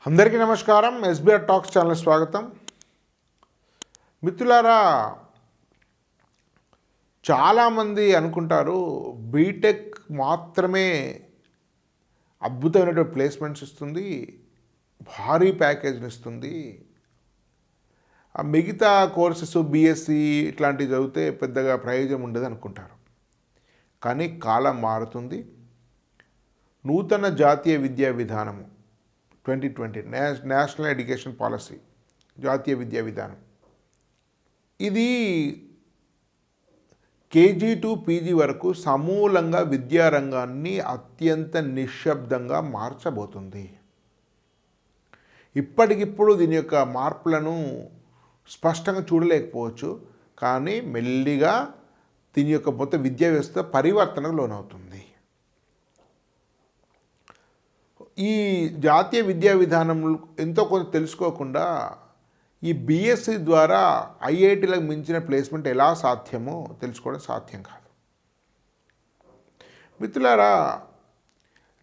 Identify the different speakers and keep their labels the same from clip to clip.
Speaker 1: అందరికీ నమస్కారం. SBR talks channel స్వాగతం. మిత్రులారా, చాలామంది అనుకుంటారు బీటెక్ మాత్రమే అద్భుతమైనటువంటి ప్లేస్మెంట్స్ ఇస్తుంది, భారీ ప్యాకేజ్ని ఇస్తుంది, ఆ మిగతా కోర్సెస్ బీఎస్సీ ఇట్లాంటివి చదివితే పెద్దగా ప్రయోజనం ఉండదు అనుకుంటారు. కానీ కాలం మారుతుంది. నూతన జాతీయ విద్యా విధానము 2020 నేషనల్ ఎడ్యుకేషన్ పాలసీ, జాతీయ విద్యా విధానం, ఇది కేజీ టు పీజీ వరకు సమూలంగా విద్యారంగాన్ని అత్యంత నిశ్శబ్దంగా మార్చబోతుంది. ఇప్పటికిప్పుడు దీని యొక్క మార్పులను స్పష్టంగా చూడలేకపోవచ్చు, కానీ మెల్లిగా దీని యొక్క మొత్తం విద్యా వ్యవస్థ పరివర్తనకు లోనవుతుంది. ఈ జాతీయ విద్యా విధానం ఎంతో కొంత తెలుసుకోకుండా ఈ బీఎస్సీ ద్వారా ఐఐటీలకు మించిన ప్లేస్మెంట్ ఎలా సాధ్యమో తెలుసుకోవడం సాధ్యం కాదు. మిత్రులారా,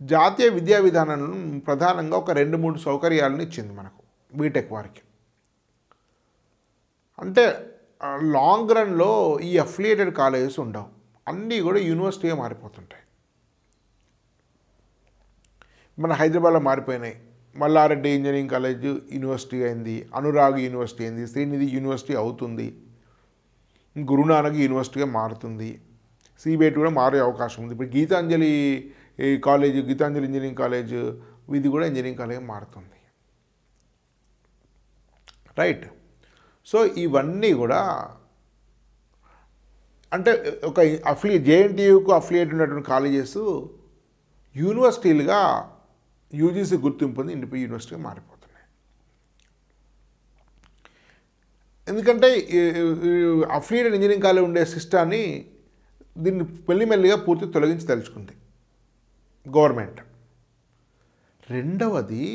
Speaker 1: జాతీయ విద్యా విధానం ప్రధానంగా ఒక 2-3 సౌకర్యాలను ఇచ్చింది మనకు బీటెక్ వారికి. అంటే లాంగ్ రన్లో ఈ అఫిలియేటెడ్ కాలేజెస్ ఉండవు, అన్నీ కూడా యూనివర్సిటీగా మారిపోతుంటాయి. మన హైదరాబాద్లో మారిపోయినాయి. మల్లారెడ్డి ఇంజనీరింగ్ కాలేజ్ యూనివర్సిటీ అయింది, అనురాగ్ యూనివర్సిటీ అయింది, శ్రీనిధి యూనివర్సిటీ అవుతుంది, గురునానక్ యూనివర్సిటీగా మారుతుంది, సిబిఐటి కూడా మారే అవకాశం ఉంది. ఇప్పుడు Geethanjali college, Geethanjali engineering college, ఇది కూడా ఇంజనీరింగ్ కాలేజ్ మారుతుంది. రైట్. సో ఇవన్నీ కూడా అంటే ఒక జేఎన్టీయూకు అఫిలియేట్ ఉన్నటువంటి కాలేజెస్ యూనివర్సిటీలుగా యూజీసీ గుర్తింపు పొంది ఇండిపెండెంట్ యూనివర్సిటీగా మారిపోతున్నాయి. ఎందుకంటే అఫిలియేటెడ్ ఇంజనీరింగ్ కాలేజ్ ఉండే సిస్టాన్ని దీన్ని మెల్లిమెల్లిగా పూర్తి తొలగించి తెలుసుకుంది గవర్నమెంట్. రెండవది,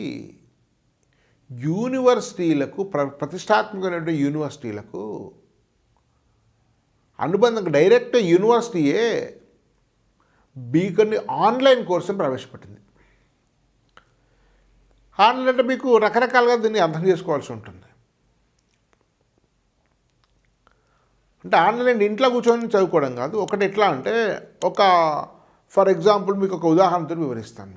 Speaker 1: యూనివర్సిటీలకు ప్రతిష్టాత్మకమైనటువంటి యూనివర్సిటీలకు అనుబంధంగా డైరెక్ట్ యూనివర్సిటీయే కొన్ని ఆన్లైన్ కోర్సును ప్రవేశపెట్టింది. ఆన్లైన్ అంటే మీకు రకరకాలుగా దీన్ని అర్థం చేసుకోవాల్సి ఉంటుంది. అంటే ఆన్లైన్ ఇంట్లో కూర్చొని చదువుకోవడం కాదు. ఒకటి ఎట్లా అంటే, ఫర్ ఎగ్జాంపుల్ మీకు ఒక ఉదాహరణతో వివరిస్తాను.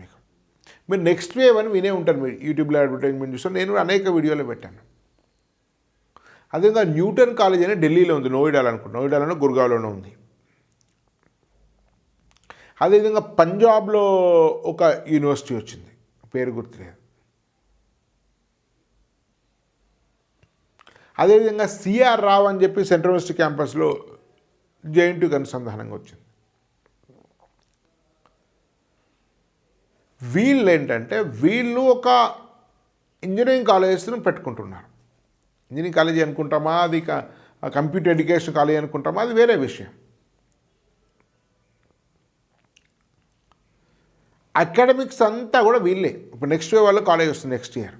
Speaker 1: మీరు నెక్స్ట్ వేవ్ అని వినే ఉంటారు, మీరు యూట్యూబ్లో అడ్వర్టైజ్మెంట్ చూస్తాను, నేను అనేక వీడియోలో పెట్టాను. అదేవిధంగా న్యూటన్ కాలేజ్ అని ఢిల్లీలో ఉంది, నోయిడాలోనో గుర్గావ్లోనో ఉంది. అదేవిధంగా పంజాబ్లో ఒక యూనివర్సిటీ వచ్చింది, పేరు గుర్తులేదు. అదేవిధంగా సిఆర్ రావ్ అని చెప్పి సెంట్రల్ యూనివర్సిటీ క్యాంపస్లో జేఎన్టీయూకి అనుసంధానంగా వచ్చింది. వీళ్ళు ఒక ఇంజనీరింగ్ కాలేజెస్ను పెట్టుకుంటున్నారు. ఇంజనీరింగ్ కాలేజీ అనుకుంటామా, అది కంప్యూటర్ ఎడ్యుకేషన్ కాలేజీ అనుకుంటామా, అది వేరే విషయం. అకాడమిక్స్ అంతా కూడా వీళ్ళే. ఇప్పుడు నెక్స్ట్ వేవ్ వాళ్ళు కాలేజ్ వస్తుంది నెక్స్ట్ ఇయర్.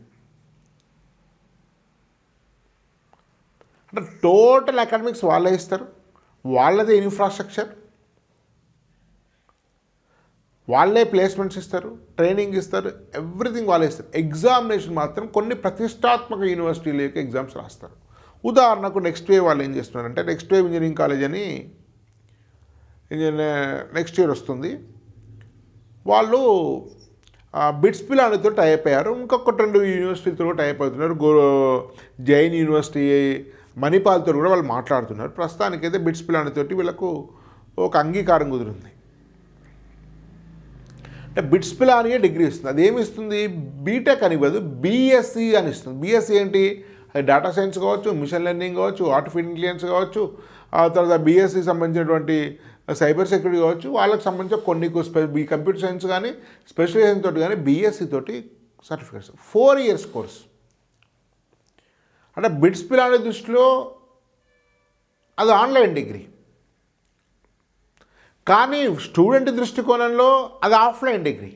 Speaker 1: అంటే టోటల్ అకాడమిక్స్ వాళ్ళే ఇస్తారు, వాళ్ళదే ఇన్ఫ్రాస్ట్రక్చర్, వాళ్ళే ప్లేస్మెంట్స్ ఇస్తారు, ట్రైనింగ్ ఇస్తారు, ఎవ్రీథింగ్ వాళ్ళే ఇస్తారు. ఎగ్జామినేషన్ మాత్రం కొన్ని ప్రతిష్టాత్మక యూనివర్సిటీల యొక్క ఎగ్జామ్స్ రాస్తారు. ఉదాహరణకు నెక్స్ట్ వేవ్ వాళ్ళు ఏం చేస్తున్నారంటే, నెక్స్ట్ వేవ్ ఇంజనీరింగ్ కాలేజ్ అని నెక్స్ట్ ఇయర్ వస్తుంది, వాళ్ళు బిట్స్ పిలానితో టైప్ అయ్యారు. ఇంకొక 2 యూనివర్సిటీతో కూడా టైప్ అవుతున్నారు. జైన్ యూనివర్సిటీ, మణిపాల్తో కూడా వాళ్ళు మాట్లాడుతున్నారు. ప్రస్తుతానికైతే బిట్స్ పిలానితోటి వీళ్ళకు ఒక అంగీకారం కుదిరింది. అంటే బిట్స్ పిలానియే డిగ్రీ ఇస్తుంది. అదేమి ఇస్తుంది? బీటెక్ అని ఇవ్వదు, బీఎస్సీ అని ఇస్తుంది. బీఎస్సీ ఏంటి? అది డేటా సైన్స్ కావచ్చు, మిషన్ లెర్నింగ్ కావచ్చు, ఆర్టిఫిషియల్ ఇంటెలిజెన్స్ కావచ్చు, ఆ తర్వాత బీఎస్సీ సంబంధించినటువంటి సైబర్ సెక్యూరిటీ కావచ్చు, వాళ్ళకి సంబంధించిన కంప్యూటర్ సైన్స్ కానీ స్పెషలైజేషన్ తోటి కానీ బీఎస్సీ తోటి సర్టిఫికేట్స్ 4 years కోర్స్. అంటే బిట్స్ పిలాని దృష్టిలో అది ఆన్లైన్ డిగ్రీ, కానీ స్టూడెంట్ దృష్టికోణంలో అది ఆఫ్లైన్ డిగ్రీ.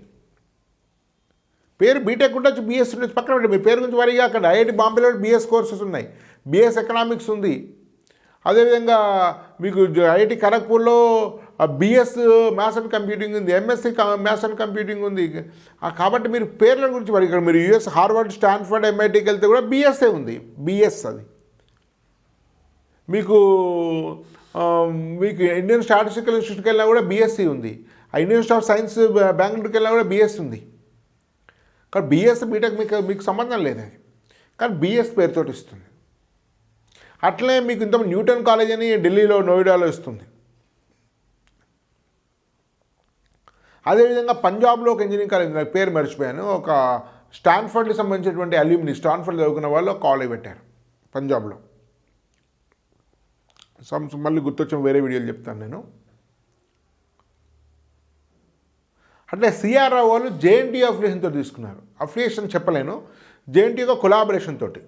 Speaker 1: పేరు బీటెక్ ఉండొచ్చు, బీఎస్సీ ఉండొచ్చు, పక్కన పెట్టి మీ పేరు గురించి వరిగా అక్కడ ఐఐటి బాంబేలో బీఎస్ కోర్సెస్ ఉన్నాయి, బీఎస్ ఎకనామిక్స్ ఉంది. అదేవిధంగా మీకు ఐఐటి ఖరగ్పూర్లో బిఎస్ మ్యాథ్స్ అండ్ కంప్యూటింగ్ ఉంది, ఎంఎస్సి మ్యాథ్స్ అండ్ కంప్యూటింగ్ ఉంది. కాబట్టి మీరు పేర్ల గురించి మరి ఇక్కడ మీరు యూఎస్ హార్వర్డ్, స్టాన్ఫర్డ్, ఎంఐటీకి వెళ్తే కూడా బిఎస్ఏ ఉంది. బిఎస్ అది మీకు మీకు ఇండియన్ స్టాటిస్టికల్ ఇన్స్టిట్యూట్కి వెళ్ళినా కూడా బిఎస్సి ఉంది. ఇండియన్ ఇన్స్టిట్యూట్ ఆఫ్ సైన్స్ బెంగళూరుకి వెళ్ళినా కూడా బిఎస్ ఉంది. కానీ బిఎస్ బీటెక్ మీకు సంబంధం లేదు అది, కానీ బిఎస్ పేరుతోటి ఇస్తుంది. అట్లనే మీకు ఇంత న్యూటన్ కాలేజ్ అని ఢిల్లీలో, నోయిడాలో ఇస్తుంది. అదేవిధంగా పంజాబ్లో ఒక ఇంజనీరింగ్ కాలేజ్, నాకు పేరు మర్చిపోయాను, ఒక స్టాన్ఫర్డ్కి సంబంధించినటువంటి అల్యూమిని, స్టాన్ఫర్డ్ చదువుకున్న వాళ్ళు కాలేజ్ పెట్టారు పంజాబ్లో. మళ్ళీ గుర్తొచ్చిన వేరే వీడియోలు చెప్తాను నేను. అట్లే సిఆర్ఓ వాళ్ళు జేఎన్టీ అఫిలియేషన్తో తీసుకున్నారు. అఫిలియేషన్ చెప్పలేను, జేఎన్టీగా కొలాబరేషన్ తోటి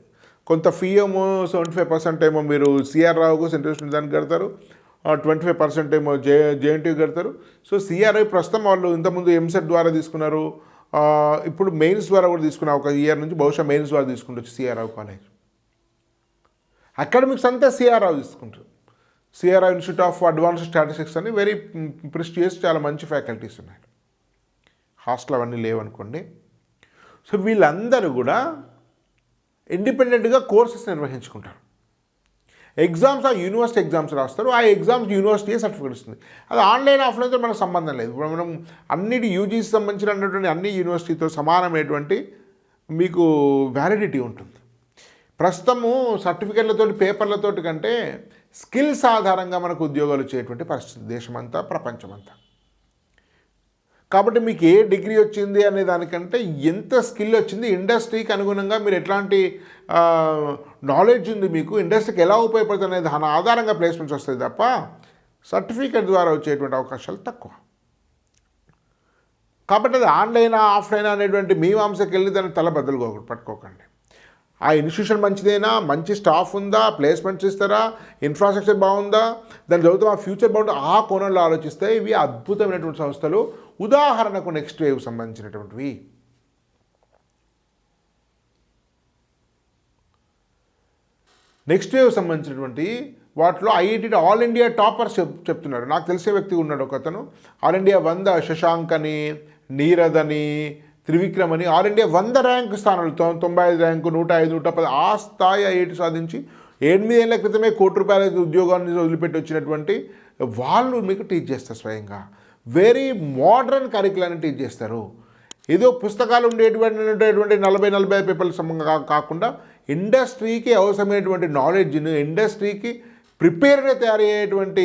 Speaker 1: కొంత ఫీ ఏమో 75% ఏమో మీరు సిఆర్ఓకు సెంట్రల్ స్టూడెంట్ దానికి కడతారు, 25% ఏమో జేఎన్టీకి కడతారు. సో సిఆర్ఐ ప్రస్తుతం వాళ్ళు ఇంతకుముందు ఎంసెట్ ద్వారా తీసుకున్నారు, ఇప్పుడు మెయిన్స్ ద్వారా కూడా తీసుకున్నారు. ఒక ఇయర్ నుంచి బహుశా మెయిన్స్ ద్వారా తీసుకుంటూ సిఆర్ఓ కాలేజ్. అకాడమిక్స్ అంతా సిఆర్ఓ తీసుకుంటారు. CRI institute of advanced statistics అని వెరీ ప్రెస్టీజియస్, చాలా మంచి ఫ్యాకల్టీస్ ఉన్నాయి. హాస్టల్ అవన్నీ లేవనుకోండి. సో వీళ్ళందరూ కూడా ఇండిపెండెంట్గా కోర్సెస్ నిర్వహించుకుంటారు. ఎగ్జామ్స్ ఆ యూనివర్సిటీ ఎగ్జామ్స్ రాస్తారు. ఆ ఎగ్జామ్స్ యూనివర్సిటీ సర్టిఫికేట్ ఇస్తుంది. అది ఆన్లైన్, ఆఫ్లైన్తో మనకు సంబంధం లేదు. ఇప్పుడు మనం అన్నిటి యూజీసీ సంబంధించినటువంటి అన్ని యూనివర్సిటీతో సమానమైనటువంటి మీకు వ్యాలిడిటీ ఉంటుంది. ప్రస్తుతము సర్టిఫికేట్లతో, పేపర్లతోటి కంటే స్కిల్స్ ఆధారంగా మనకు ఉద్యోగాలు వచ్చేటువంటి పరిస్థితి దేశమంతా, ప్రపంచమంతా. కాబట్టి మీకు ఏ డిగ్రీ వచ్చింది అనే దానికంటే ఎంత స్కిల్ వచ్చింది, ఇండస్ట్రీకి అనుగుణంగా మీరు ఎట్లాంటి నాలెడ్జ్ ఉంది, మీకు ఇండస్ట్రీకి ఎలా ఉపయోగపడుతుంది అనేది దాని ఆధారంగా ప్లేస్మెంట్స్ వస్తాయి తప్ప సర్టిఫికేట్ ద్వారా వచ్చేటువంటి అవకాశాలు తక్కువ. కాబట్టి అది ఆన్లైనా, ఆఫ్లైనా అనేటువంటి మీమాంసకి వెళ్ళి దాన్ని తలబద్దలు పట్టుకోకండి. ఆ ఇన్స్టిట్యూషన్ మంచిదేనా, మంచి స్టాఫ్ ఉందా, ప్లేస్మెంట్స్ ఇస్తారా, ఇన్ఫ్రాస్ట్రక్చర్ బాగుందా, దాన్ని చదువుతాం, ఆ ఫ్యూచర్ బాగుందా, ఆ కోణంలో ఆలోచిస్తే ఇవి అద్భుతమైనటువంటి సంస్థలు. ఉదాహరణకు నెక్స్ట్ వేవ్ సంబంధించినటువంటివి. నెక్స్ట్ వేవ్ సంబంధించినటువంటి వాటిలో ఐఐటి ఆల్ ఇండియా టాపర్స్ చెప్తున్నారు. నాకు తెలిసే వ్యక్తి ఉన్నాడు ఒక అతను, ఆల్ ఇండియా 100 శశాంక్ అని, నీరద్ అని, త్రివిక్రమ్ అని, ఆల్ ఇండియా 100 ర్యాంకు స్థానాలు, 95 ర్యాంకు, 105, 110 ఆ స్థాయి ఐఐటి సాధించి 8 ఏళ్ల క్రితమే ₹1 కోటి ఉద్యోగాన్ని వదిలిపెట్టి వచ్చినటువంటి వాళ్ళు మీకు టీచ్ చేస్తారు. స్వయంగా వెరీ మోడర్న్ కరికులాన్ని టీచ్ చేస్తారు. ఏదో పుస్తకాలు ఉండేటువంటి 40-45 పేపర్ల కాకుండా ఇండస్ట్రీకి అవసరమైనటువంటి నాలెడ్జ్ను, ఇండస్ట్రీకి ప్రిపేర్గా తయారయ్యేటువంటి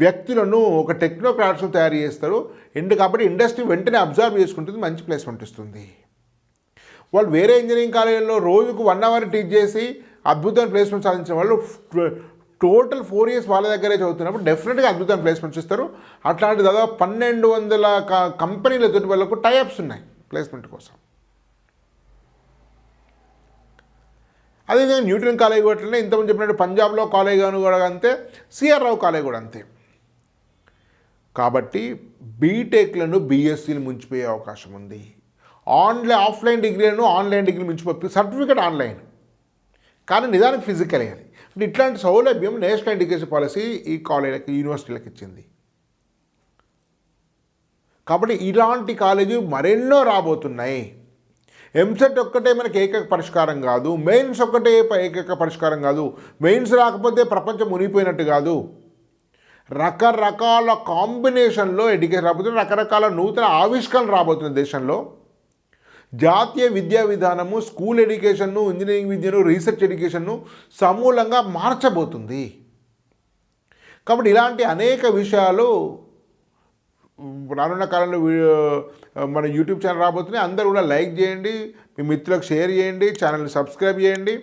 Speaker 1: వ్యక్తులను, ఒక టెక్నోక్రాట్స్ను తయారు చేస్తారు. కాబట్టి ఇండస్ట్రీ వెంటనే అబ్జర్వ్ చేసుకుంటుంది, మంచి ప్లేస్మెంట్ ఇస్తుంది. వాళ్ళు వేరే ఇంజనీరింగ్ కాలేజీలో రోజుకు 1 అవర్ టీచ్ చేసి అద్భుతమైన ప్లేస్మెంట్ సాధించిన వాళ్ళు టోటల్ 4 years వాళ్ళ దగ్గరే చదువుతున్నప్పుడు డెఫినెట్గా అద్భుతమైన ప్లేస్మెంట్స్ ఇస్తారు. అట్లాంటి దాదాపు 1200 కంపెనీలతో వాళ్ళకు టైఅప్స్ ఉన్నాయి ప్లేస్మెంట్ కోసం. అదేవిధంగా న్యూటన్ కాలేజ్ కూడా ఇంతకుముందు చెప్పినట్టు పంజాబ్లో కాలేజ్ కూడా అంతే, సిఆర్ఓ కాలేజ్ కూడా అంతే. కాబట్టి బీటెక్లను బీఎస్సీలు ముంచిపోయే అవకాశం ఉంది. ఆఫ్లైన్ డిగ్రీలను ఆన్లైన్ డిగ్రీలు మించిపోయి సర్టిఫికేట్ ఆన్లైన్, కానీ నిదానికి ఫిజికల్ అయ్యాలి. అంటే ఇట్లాంటి సౌలభ్యం నేషనల్ ఎడ్యుకేషన్ పాలసీ ఈ కాలేజీలకి, యూనివర్సిటీలకు ఇచ్చింది. కాబట్టి ఇలాంటి కాలేజీ మరెన్నో రాబోతున్నాయి. ఎంసెట్ ఒక్కటే మనకి ఏకైక పరిష్కారం కాదు, మెయిన్స్ ఒక్కటే ఏకైక పరిష్కారం కాదు, మెయిన్స్ రాకపోతే ప్రపంచం మునిగిపోయినట్టు కాదు. రకరకాల కాంబినేషన్లో ఎడ్యుకేషన్ రాబోతుంది, రకరకాల నూతన ఆవిష్కరణలు రాబోతుంది దేశంలో. జాతీయ విద్యా విధానము, స్కూల్ ఎడ్యుకేషన్ను, ఇంజనీరింగ్ విద్యను, రీసెర్చ్ ఎడ్యుకేషన్ను సమూలంగా మార్చబోతుంది. కాబట్టి ఇలాంటి అనేక విషయాలు రానున్న కాలంలో మన యూట్యూబ్ ఛానల్ రాబోతున్నాయి. అందరూ కూడా లైక్ చేయండి, మీ మిత్రులకు షేర్ చేయండి, ఛానల్ని సబ్స్క్రైబ్ చేయండి.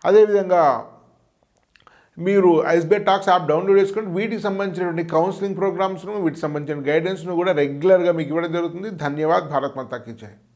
Speaker 1: అదేవిధంగా మీరు ఎస్బీఐ టాక్స్ యాప్ డౌన్లోడ్ చేసుకుని వీటికి సంబంధించినటువంటి కౌన్సిలింగ్ ప్రోగ్రామ్స్ను, వీటికి సంబంధించిన గైడెన్స్ను కూడా రెగ్యులర్గా మీకు ఇవ్వడం జరుగుతుంది. ధన్యవాద్. భారత్ మాతా కీ జై.